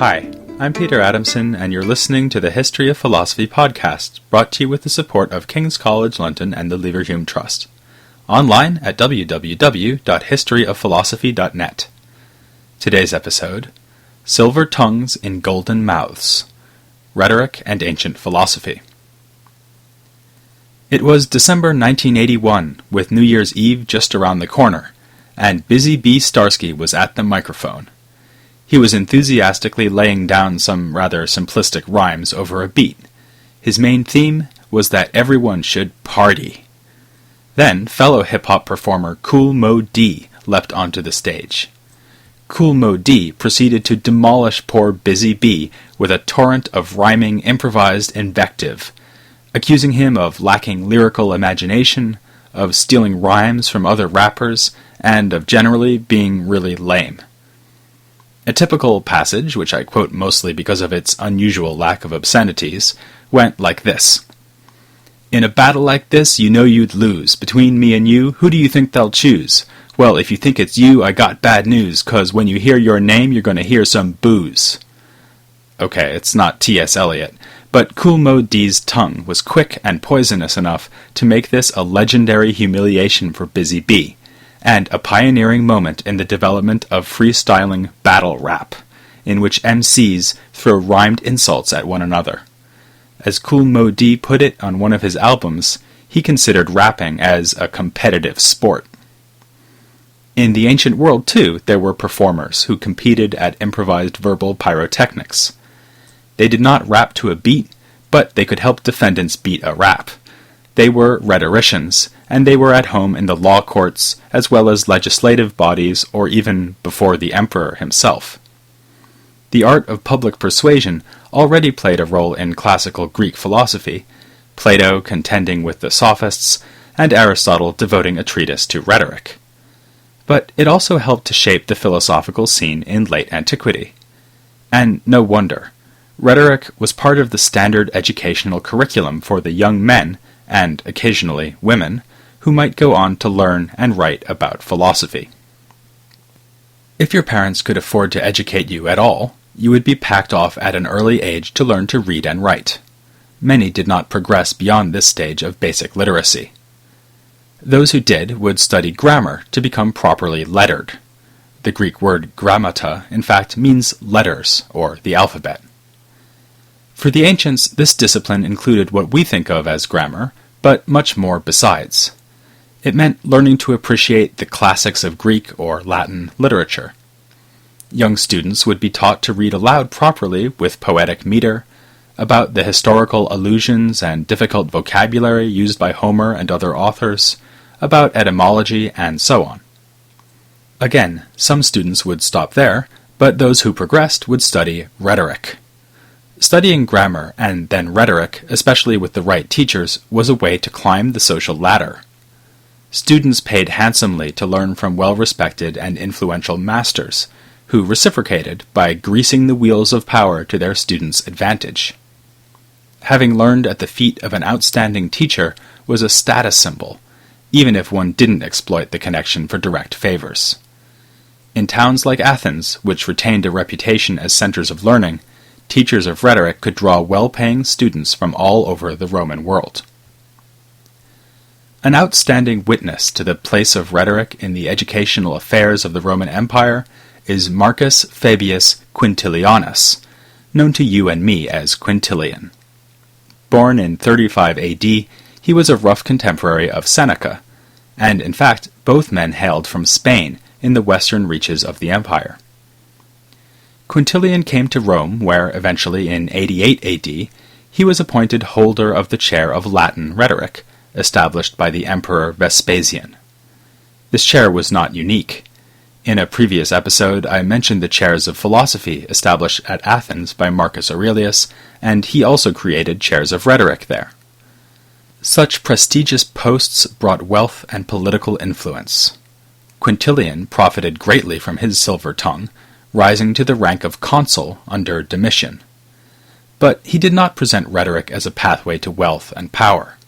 Hi, I'm Peter Adamson, and you're listening to the History of Philosophy podcast, brought to you with the support of King's College London and the Leverhulme Trust. Online at www.historyofphilosophy.net. Today's episode, Silver Tongues in Golden Mouths, Rhetoric and Ancient Philosophy. It was December 1981, with New Year's Eve just around the corner, and Busy B. Starsky was at the microphone. He was enthusiastically laying down some rather simplistic rhymes over a beat. His main theme was that everyone should party. Then, fellow hip-hop performer Kool Moe Dee leapt onto the stage. Kool Moe Dee proceeded to demolish poor Busy B with a torrent of rhyming improvised invective, accusing him of lacking lyrical imagination, of stealing rhymes from other rappers, and of generally being really lame. A typical passage, which I quote mostly because of its unusual lack of obscenities, went like this. In a battle like this, you know you'd lose. Between me and you, who do you think they'll choose? Well, if you think it's you, I got bad news, 'cause when you hear your name, you're going to hear some booze. Okay, it's not T.S. Eliot, but Kool Moe Dee's tongue was quick and poisonous enough to make this a legendary humiliation for Busy B, and a pioneering moment in the development of freestyling battle rap, in which MCs throw rhymed insults at one another. As Kool Moe Dee put it on one of his albums, he considered rapping as a competitive sport. In the ancient world, too, there were performers who competed at improvised verbal pyrotechnics. They did not rap to a beat, but they could help defendants beat a rap. They were rhetoricians, and they were at home in the law courts, as well as legislative bodies, or even before the emperor himself. The art of public persuasion already played a role in classical Greek philosophy, Plato contending with the sophists, and Aristotle devoting a treatise to rhetoric. But it also helped to shape the philosophical scene in late antiquity. And no wonder. Rhetoric was part of the standard educational curriculum for the young men, and occasionally women, who might go on to learn and write about philosophy. If your parents could afford to educate you at all, you would be packed off at an early age to learn to read and write. Many did not progress beyond this stage of basic literacy. Those who did would study grammar to become properly lettered. The Greek word grammata, in fact, means letters, or the alphabet. For the ancients, this discipline included what we think of as grammar, but much more besides. It meant learning to appreciate the classics of Greek or Latin literature. Young students would be taught to read aloud properly with poetic meter, about the historical allusions and difficult vocabulary used by Homer and other authors, about etymology, and so on. Again, some students would stop there, but those who progressed would study rhetoric. Studying grammar and then rhetoric, especially with the right teachers, was a way to climb the social ladder. Students paid handsomely to learn from well-respected and influential masters, who reciprocated by greasing the wheels of power to their students' advantage. Having learned at the feet of an outstanding teacher was a status symbol, even if one didn't exploit the connection for direct favors. In towns like Athens, which retained a reputation as centers of learning, teachers of rhetoric could draw well-paying students from all over the Roman world. An outstanding witness to the place of rhetoric in the educational affairs of the Roman Empire is Marcus Fabius Quintilianus, known to you and me as Quintilian. Born in 35 AD, he was a rough contemporary of Seneca, and in fact both men hailed from Spain in the western reaches of the empire. Quintilian came to Rome, where eventually in 88 AD he was appointed holder of the chair of Latin rhetoric, established by the Emperor Vespasian. This chair was not unique. In a previous episode, I mentioned the chairs of philosophy established at Athens by Marcus Aurelius, and he also created chairs of rhetoric there. Such prestigious posts brought wealth and political influence. Quintilian profited greatly from his silver tongue, rising to the rank of consul under Domitian. But he did not present rhetoric as a pathway to wealth and power.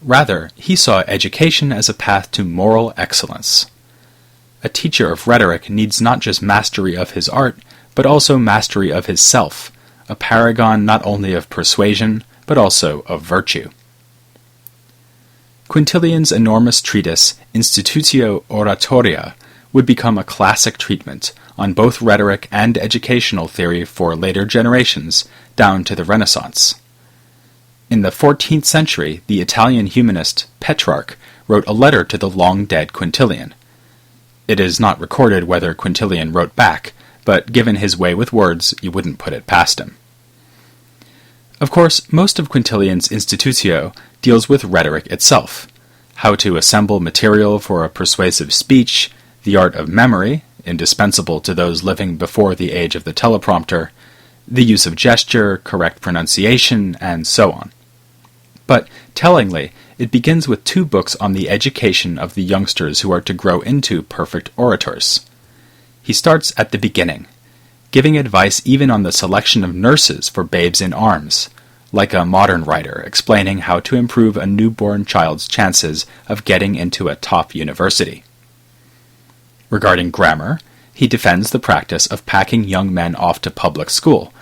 Rather, he saw education as a path to moral excellence. A teacher of rhetoric needs not just mastery of his art, but also mastery of his self, a paragon not only of persuasion, but also of virtue. Quintilian's enormous treatise Institutio Oratoria would become a classic treatment on both rhetoric and educational theory for later generations, down to the Renaissance. In the 14th century, the Italian humanist Petrarch wrote a letter to the long-dead Quintilian. It is not recorded whether Quintilian wrote back, but given his way with words, you wouldn't put it past him. Of course, most of Quintilian's Institutio deals with rhetoric itself, how to assemble material for a persuasive speech, the art of memory, indispensable to those living before the age of the teleprompter, the use of gesture, correct pronunciation, and so on. But, tellingly, it begins with 2 books on the education of the youngsters who are to grow into perfect orators. He starts at the beginning, giving advice even on the selection of nurses for babes in arms, like a modern writer explaining how to improve a newborn child's chances of getting into a top university. Regarding grammar, he defends the practice of packing young men off to public school,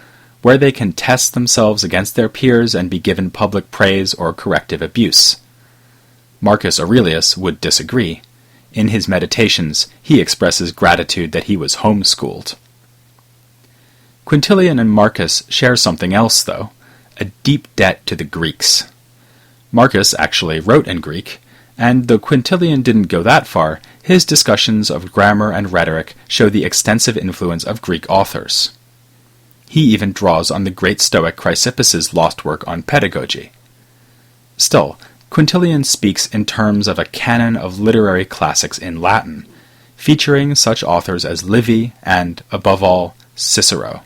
where they can test themselves against their peers and be given public praise or corrective abuse. Marcus Aurelius would disagree. In his Meditations, he expresses gratitude that he was homeschooled. Quintilian and Marcus share something else, though, a deep debt to the Greeks. Marcus actually wrote in Greek, and though Quintilian didn't go that far, his discussions of grammar and rhetoric show the extensive influence of Greek authors. He even draws on the great Stoic Chrysippus' lost work on pedagogy. Still, Quintilian speaks in terms of a canon of literary classics in Latin, featuring such authors as Livy and, above all, Cicero.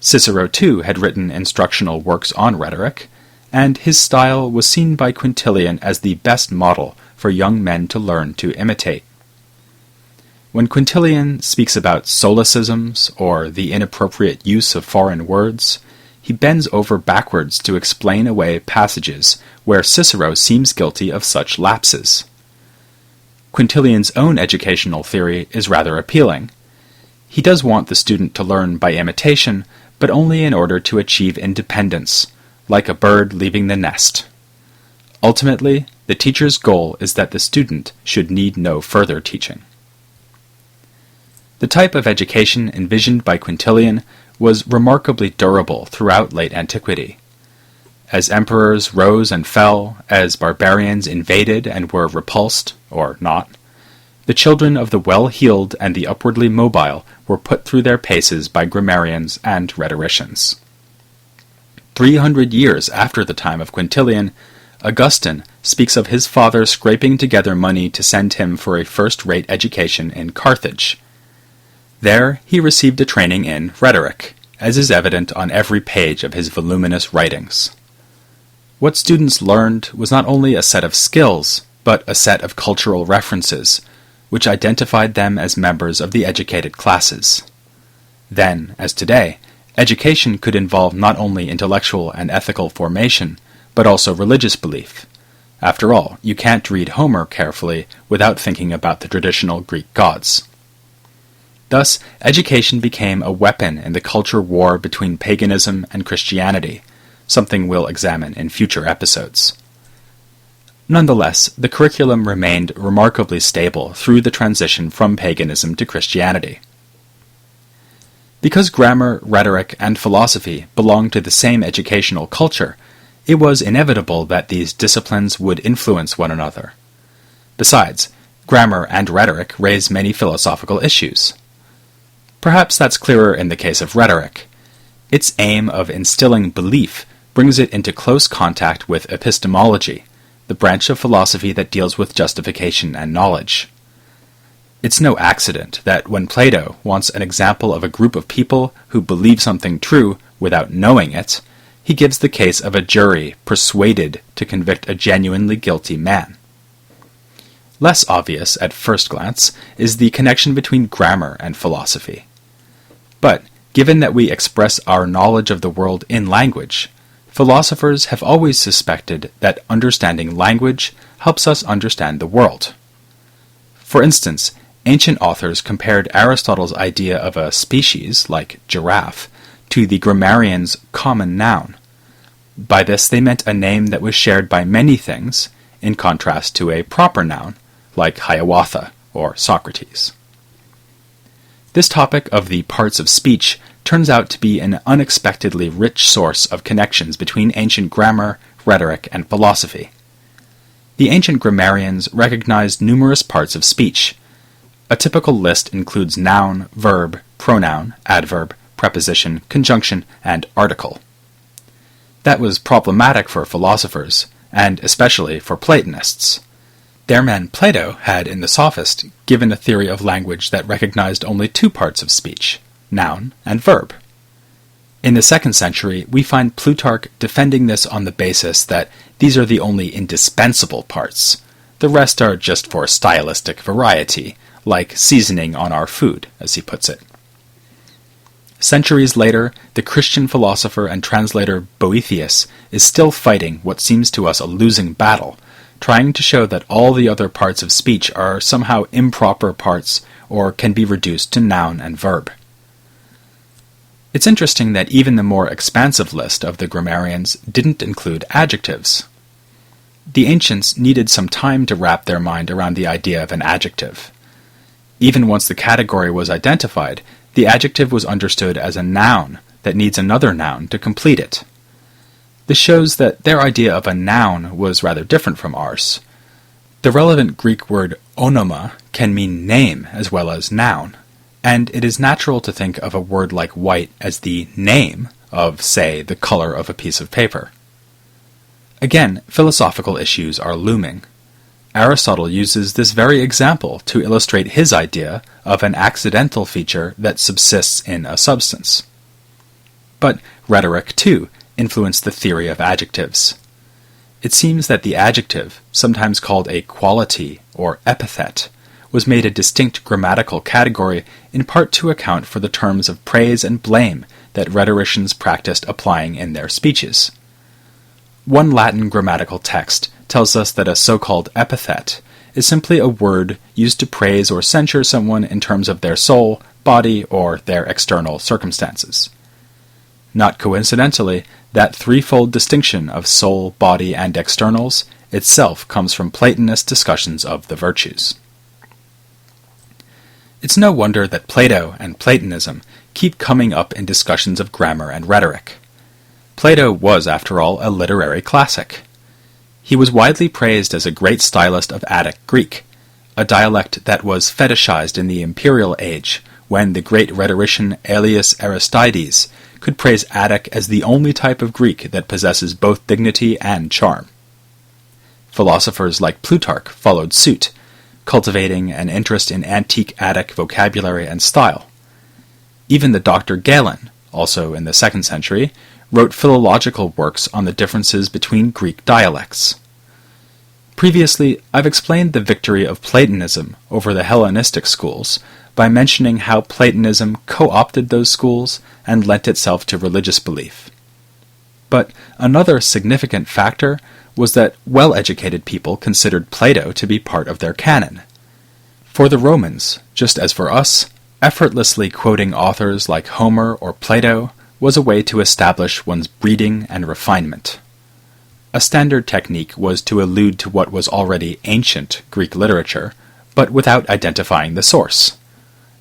Cicero, too, had written instructional works on rhetoric, and his style was seen by Quintilian as the best model for young men to learn to imitate. When Quintilian speaks about solecisms, or the inappropriate use of foreign words, he bends over backwards to explain away passages where Cicero seems guilty of such lapses. Quintilian's own educational theory is rather appealing. He does want the student to learn by imitation, but only in order to achieve independence, like a bird leaving the nest. Ultimately, the teacher's goal is that the student should need no further teaching. The type of education envisioned by Quintilian was remarkably durable throughout late antiquity. As emperors rose and fell, as barbarians invaded and were repulsed, or not, the children of the well-heeled and the upwardly mobile were put through their paces by grammarians and rhetoricians. 300 years after the time of Quintilian, Augustine speaks of his father scraping together money to send him for a first-rate education in Carthage. There he received a training in rhetoric, as is evident on every page of his voluminous writings. What students learned was not only a set of skills, but a set of cultural references, which identified them as members of the educated classes. Then, as today, education could involve not only intellectual and ethical formation, but also religious belief. After all, you can't read Homer carefully without thinking about the traditional Greek gods. Thus, education became a weapon in the culture war between paganism and Christianity, something we'll examine in future episodes. Nonetheless, the curriculum remained remarkably stable through the transition from paganism to Christianity. Because grammar, rhetoric, and philosophy belonged to the same educational culture, it was inevitable that these disciplines would influence one another. Besides, grammar and rhetoric raise many philosophical issues. Perhaps that's clearer in the case of rhetoric. Its aim of instilling belief brings it into close contact with epistemology, the branch of philosophy that deals with justification and knowledge. It's no accident that when Plato wants an example of a group of people who believe something true without knowing it, he gives the case of a jury persuaded to convict a genuinely guilty man. Less obvious at first glance is the connection between grammar and philosophy. But, given that we express our knowledge of the world in language, philosophers have always suspected that understanding language helps us understand the world. For instance, ancient authors compared Aristotle's idea of a species, like giraffe, to the grammarian's common noun. By this they meant a name that was shared by many things, in contrast to a proper noun, like Hiawatha or Socrates. This topic of the parts of speech turns out to be an unexpectedly rich source of connections between ancient grammar, rhetoric, and philosophy. The ancient grammarians recognized numerous parts of speech. A typical list includes noun, verb, pronoun, adverb, preposition, conjunction, and article. That was problematic for philosophers, and especially for Platonists. Their man Plato had, in the Sophist, given a theory of language that recognized only two parts of speech, noun and verb. In the 2nd century, we find Plutarch defending this on the basis that these are the only indispensable parts. The rest are just for stylistic variety, like seasoning on our food, as he puts it. Centuries later, the Christian philosopher and translator Boethius is still fighting what seems to us a losing battle, trying to show that all the other parts of speech are somehow improper parts or can be reduced to noun and verb. It's interesting that even the more expansive list of the grammarians didn't include adjectives. The ancients needed some time to wrap their mind around the idea of an adjective. Even once the category was identified, the adjective was understood as a noun that needs another noun to complete it. This shows that their idea of a noun was rather different from ours. The relevant Greek word onoma can mean name as well as noun, and it is natural to think of a word like white as the name of, say, the color of a piece of paper. Again, philosophical issues are looming. Aristotle uses this very example to illustrate his idea of an accidental feature that subsists in a substance. But rhetoric, too, influenced the theory of adjectives. It seems that the adjective, sometimes called a quality or epithet, was made a distinct grammatical category in part to account for the terms of praise and blame that rhetoricians practiced applying in their speeches. One Latin grammatical text tells us that a so-called epithet is simply a word used to praise or censure someone in terms of their soul, body, or their external circumstances. Not coincidentally, that threefold distinction of soul, body, and externals itself comes from Platonist discussions of the virtues. It's no wonder that Plato and Platonism keep coming up in discussions of grammar and rhetoric. Plato was, after all, a literary classic. He was widely praised as a great stylist of Attic Greek, a dialect that was fetishized in the imperial age, when the great rhetorician Aelius Aristides could praise Attic as the only type of Greek that possesses both dignity and charm. Philosophers like Plutarch followed suit, cultivating an interest in antique Attic vocabulary and style. Even the Dr. Galen, also in the 2nd century, wrote philological works on the differences between Greek dialects. Previously, I've explained the victory of Platonism over the Hellenistic schools by mentioning how Platonism co-opted those schools and lent itself to religious belief. But another significant factor was that well-educated people considered Plato to be part of their canon. For the Romans, just as for us, effortlessly quoting authors like Homer or Plato was a way to establish one's breeding and refinement. A standard technique was to allude to what was already ancient Greek literature, but without identifying the source.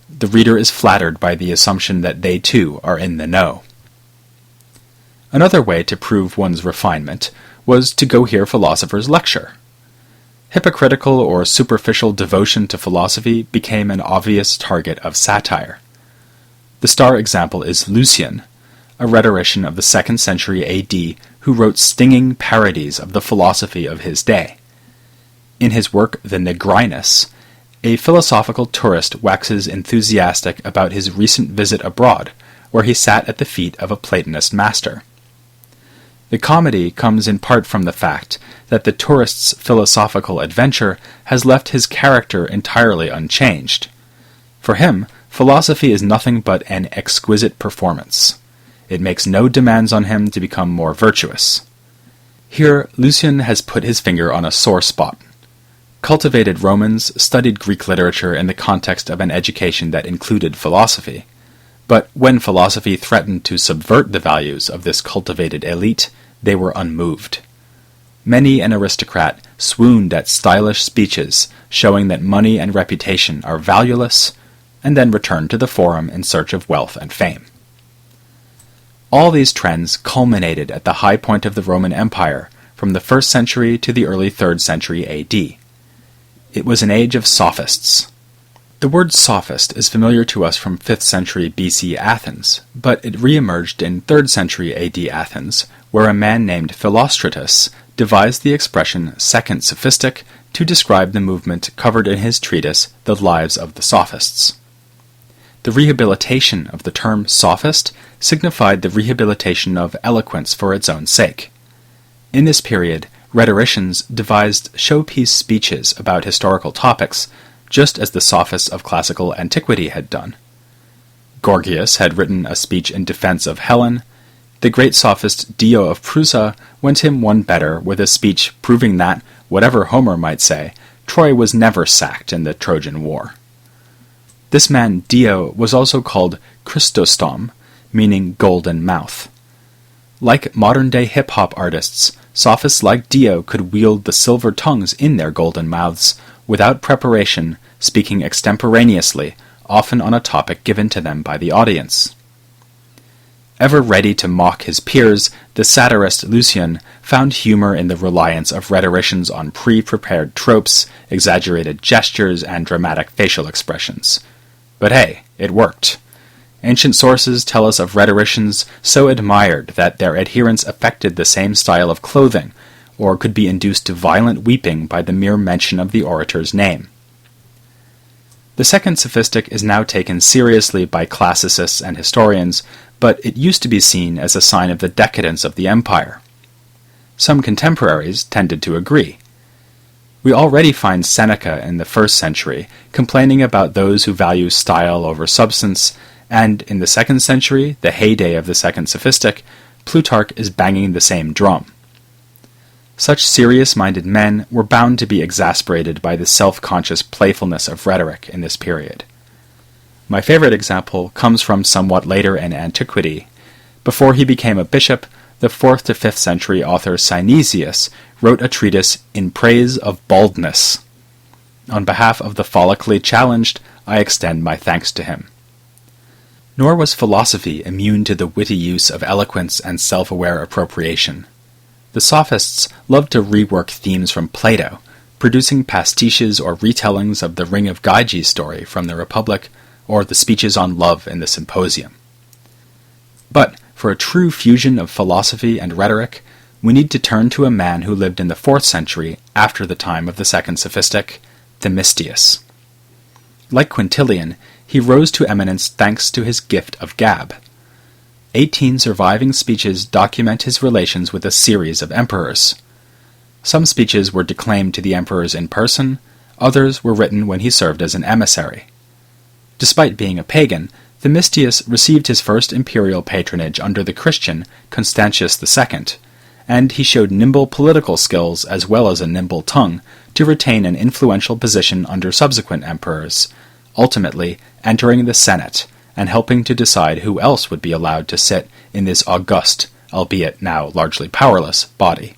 The reader is flattered by the assumption that they too are in the know. Another way to prove one's refinement was to go hear philosophers lecture. Hypocritical or superficial devotion to philosophy became an obvious target of satire. The star example is Lucian, a rhetorician of the 2nd century AD who wrote stinging parodies of the philosophy of his day. In his work The Nigrinus, a philosophical tourist waxes enthusiastic about his recent visit abroad, where he sat at the feet of a Platonist master. The comedy comes in part from the fact that the tourist's philosophical adventure has left his character entirely unchanged. For him, philosophy is nothing but an exquisite performance. It makes no demands on him to become more virtuous. Here, Lucian has put his finger on a sore spot. Cultivated Romans studied Greek literature in the context of an education that included philosophy. But when philosophy threatened to subvert the values of this cultivated elite, they were unmoved. Many an aristocrat swooned at stylish speeches showing that money and reputation are valueless, and then returned to the forum in search of wealth and fame. All these trends culminated at the high point of the Roman Empire, from the 1st century to the early 3rd century AD. It was an age of sophists. The word sophist is familiar to us from 5th century BC Athens, but it re-emerged in 3rd century AD Athens, where a man named Philostratus devised the expression second sophistic to describe the movement covered in his treatise The Lives of the Sophists. The rehabilitation of the term sophist signified the rehabilitation of eloquence for its own sake. In this period, rhetoricians devised showpiece speeches about historical topics, just as the sophists of classical antiquity had done. Gorgias had written a speech in defense of Helen. The great sophist Dio of Prusa went him one better with a speech proving that, whatever Homer might say, Troy was never sacked in the Trojan War. This man Dio was also called Chrysostom, meaning golden mouth. Like modern-day hip-hop artists, sophists like Dio could wield the silver tongues in their golden mouths, without preparation, speaking extemporaneously, often on a topic given to them by the audience. Ever ready to mock his peers, the satirist Lucian found humor in the reliance of rhetoricians on pre-prepared tropes, exaggerated gestures, and dramatic facial expressions. But hey, it worked. Ancient sources tell us of rhetoricians so admired that their adherents affected the same style of clothing, or could be induced to violent weeping by the mere mention of the orator's name. The second sophistic is now taken seriously by classicists and historians, but it used to be seen as a sign of the decadence of the empire. Some contemporaries tended to agree. We already find Seneca in the 1st century complaining about those who value style over substance, and in the 2nd century, the heyday of the second sophistic, Plutarch is banging the same drum. Such serious-minded men were bound to be exasperated by the self-conscious playfulness of rhetoric in this period. My favorite example comes from somewhat later in antiquity. Before he became a bishop, the 4th to 5th century author Synesius wrote a treatise in praise of baldness. On behalf of the follically challenged, I extend my thanks to him. Nor was philosophy immune to the witty use of eloquence and self-aware appropriation. The sophists loved to rework themes from Plato, producing pastiches or retellings of the Ring of Gyges story from the Republic, or the speeches on love in the Symposium. But for a true fusion of philosophy and rhetoric, we need to turn to a man who lived in the 4th century after the time of the second sophistic, Themistius. Like Quintilian, he rose to eminence thanks to his gift of gab. 18 surviving speeches document his relations with a series of emperors. Some speeches were declaimed to the emperors in person, others were written when he served as an emissary. Despite being a pagan, Themistius received his first imperial patronage under the Christian Constantius II, and he showed nimble political skills as well as a nimble tongue to retain an influential position under subsequent emperors, ultimately entering the Senate and helping to decide who else would be allowed to sit in this august, albeit now largely powerless, body.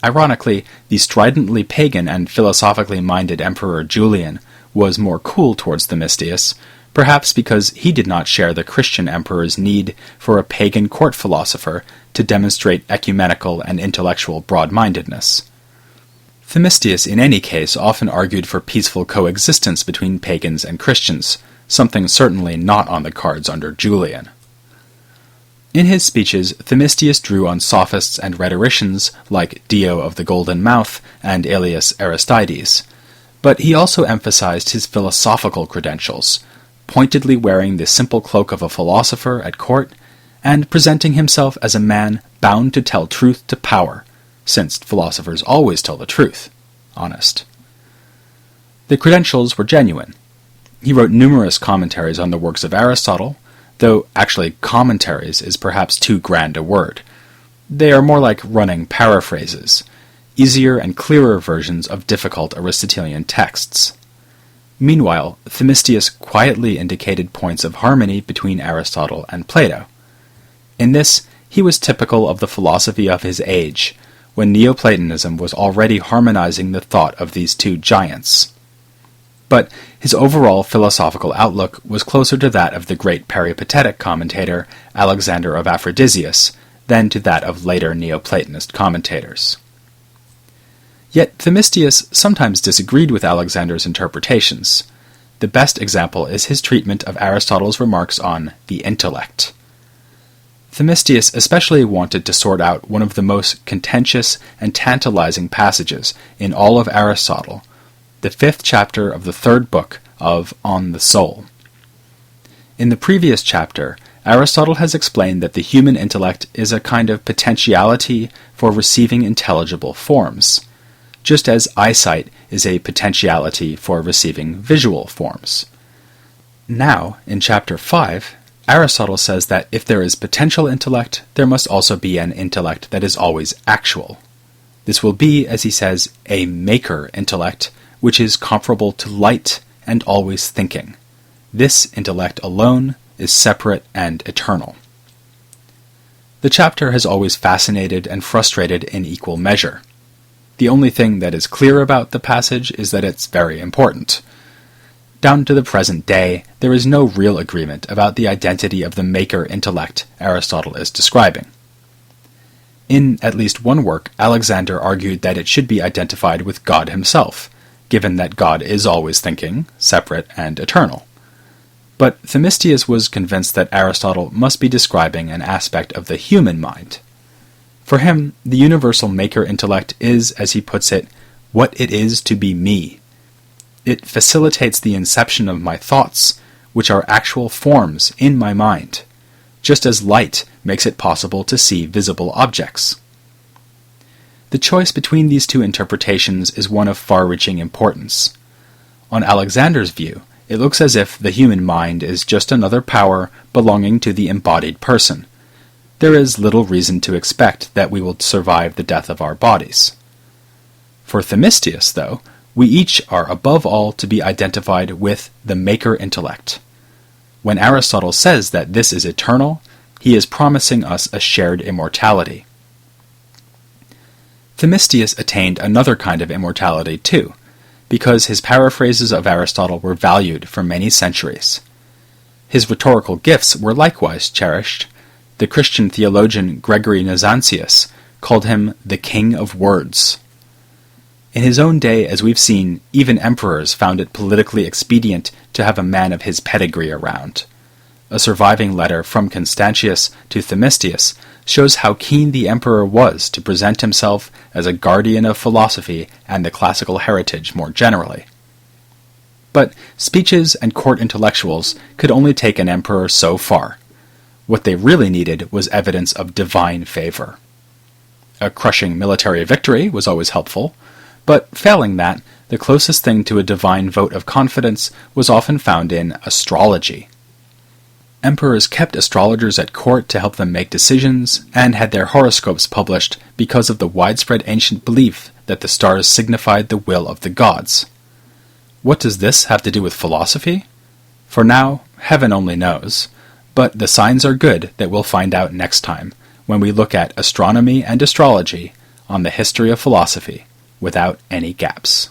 Ironically, the stridently pagan and philosophically minded Emperor Julian was more cool towards Themistius, perhaps because he did not share the Christian emperor's need for a pagan court philosopher to demonstrate ecumenical and intellectual broad-mindedness. Themistius in any case often argued for peaceful coexistence between pagans and Christians, something certainly not on the cards under Julian. In his speeches, Themistius drew on sophists and rhetoricians like Dio of the Golden Mouth and Aelius Aristides, but he also emphasized his philosophical credentials, pointedly wearing the simple cloak of a philosopher at court, and presenting himself as a man bound to tell truth to power, since philosophers always tell the truth, honest. The credentials were genuine. He wrote numerous commentaries on the works of Aristotle, though actually commentaries is perhaps too grand a word. They are more like running paraphrases. easier and clearer versions of difficult Aristotelian texts. Meanwhile, Themistius quietly indicated points of harmony between Aristotle and Plato. In this, he was typical of the philosophy of his age, when Neoplatonism was already harmonizing the thought of these two giants. But his overall philosophical outlook was closer to that of the great peripatetic commentator Alexander of Aphrodisias than to that of later Neoplatonist commentators. Yet Themistius sometimes disagreed with Alexander's interpretations. The best example is his treatment of Aristotle's remarks on the intellect. Themistius especially wanted to sort out one of the most contentious and tantalizing passages in all of Aristotle, the 5th chapter of the 3rd book of On the Soul. In the previous chapter, Aristotle has explained that the human intellect is a kind of potentiality for receiving intelligible forms, just as eyesight is a potentiality for receiving visual forms. Now, in chapter 5, Aristotle says that if there is potential intellect, there must also be an intellect that is always actual. This will be, as he says, a maker intellect, which is comparable to light and always thinking. This intellect alone is separate and eternal. The chapter has always fascinated and frustrated in equal measure. The only thing that is clear about the passage is that it's very important. Down to the present day, there is no real agreement about the identity of the maker intellect Aristotle is describing. In at least one work, Alexander argued that it should be identified with God himself, given that God is always thinking, separate, and eternal. But Themistius was convinced that Aristotle must be describing an aspect of the human mind. For him, the universal maker intellect is, as he puts it, what it is to be me. It facilitates the inception of my thoughts, which are actual forms in my mind, just as light makes it possible to see visible objects. The choice between these two interpretations is one of far-reaching importance. On Alexander's view, it looks as if the human mind is just another power belonging to the embodied person. There is little reason to expect that we will survive the death of our bodies. For Themistius, though, we each are above all to be identified with the maker intellect. When Aristotle says that this is eternal, he is promising us a shared immortality. Themistius attained another kind of immortality too, because his paraphrases of Aristotle were valued for many centuries. His rhetorical gifts were likewise cherished. The Christian theologian Gregory Nazianzus called him the king of words. In his own day, as we've seen, even emperors found it politically expedient to have a man of his pedigree around. A surviving letter from Constantius to Themistius shows how keen the emperor was to present himself as a guardian of philosophy and the classical heritage more generally. But speeches and court intellectuals could only take an emperor so far. What they really needed was evidence of divine favor. A crushing military victory was always helpful, but failing that, the closest thing to a divine vote of confidence was often found in astrology. Emperors kept astrologers at court to help them make decisions, and had their horoscopes published because of the widespread ancient belief that the stars signified the will of the gods. What does this have to do with philosophy? For now, heaven only knows, but the signs are good that we'll find out next time, when we look at astronomy and astrology on the history of philosophy, without any gaps.